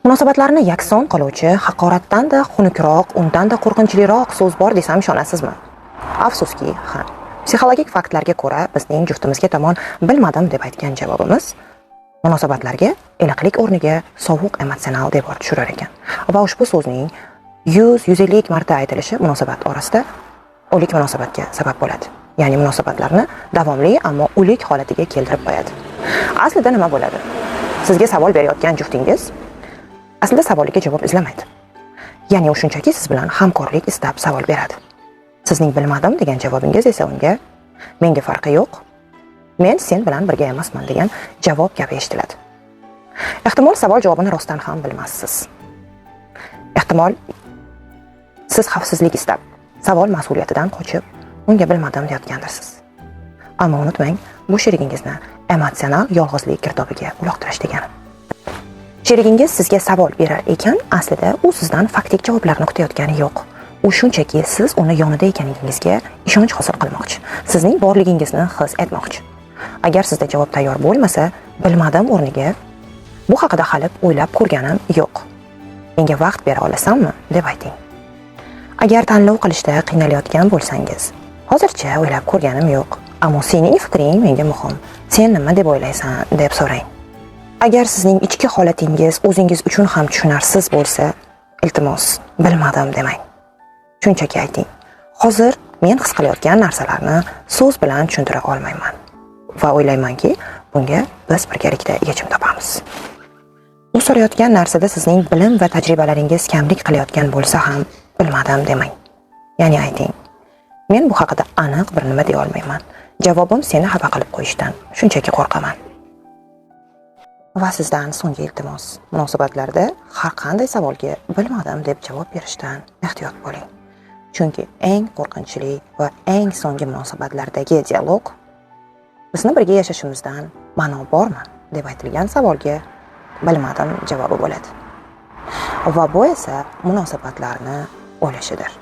Munosabatlarni yakson qiluvchi haqoratdan-da xunukroq, undan-da qo'rqinchliroq so'z bor desam ishonasizmi? Afsuski, ha. Psixologik faktlarga ko'ra, bizning juftimizga tomon bilmadim deb aytgan javobimiz munosabatlarga iliqlik o'rniga sovuq emotsional devor tushirar ekan. Va ushbu so'zning 100-150 marta aytilishi munosabat orasida o'lik munosabatga sabab bo'ladi. Ya'ni munosabatlarni davomli ammo o'lik holatiga keltirib qo'yadi. Aslida nima bo'ladi? Sizga savol berayotgan juftingiz aslida savoliga javob izlamaydi. Ya'ni u shunchaki siz bilan hamkorlik istab savol beradi. Sizning bilmadim degan javobingiz esa unga menga farqi yo'q, men sen bilan birga emasman degan javob kabi eshitiladi. Ehtimol savol javobini rostdan ham bilmassiz. Ehtimol siz xavfsizlik istab, savol mas'uliyatidan qochib, unga bilmadim deyotgandirsiz. Ammo unutmang, bu sherigingizni emotsional yolg'izlik girdobiga uloqtirish degani. Sherigingiz sizga savol berar ekan, aslida u sizdan faktik javoblarni kutayotgani yo'q. U shunchaki siz uni yonida ekaningizga ishonch hosil qilmoqchi, sizning borligingizni his etmoqchi. Agar sizda javob tayyor bo'lmasa, bilmadim o'rniga bu haqida hali o'ylab ko'rganim yo'q. Menga vaqt bera olasanmi deb ayting. Agar tanlov qilishda qiynalayotgan bo'lsangiz, hozircha o'ylab ko'rganim yo'q, ammo sening fikring menga muhim. Sen nima deb o'ylaysan deb so'rang. Agar sizning ichki holatingiz o'zingiz uchun ham tushunarsiz bo'lsa, iltimos, bilmadim demang. Shunchaki ayting. Hozir men his qilayotgan narsalarni so'z bilan tushuntira olmayman va o'ylaymanki, bunga biz birgalikda yechim topamiz. Bu so'rayotgan narsada sizning bilim va tajribalaringiz kamlik qilayotgan bo'lsa ham bilmadim demang. Ya'ni ayting. Men bu haqida aniq bir nima deya olmayman. Javobim seni xafa qilib qo'yishdan shunchaki qo'rqaman. Va sizdan so'nggi iltimos, munosabatlarda har qanday savolga bilmadim deb javob berishdan ehtiyot bo'ling. Chunki eng qo'rqinchli va eng so'nggi munosabatlardagi dialog bizni birga yashashimizdan ma'no bormi deb aytilgan savolga bilmadim javobi bo'ladi. Va bu esa munosabatlarni o'lishidir.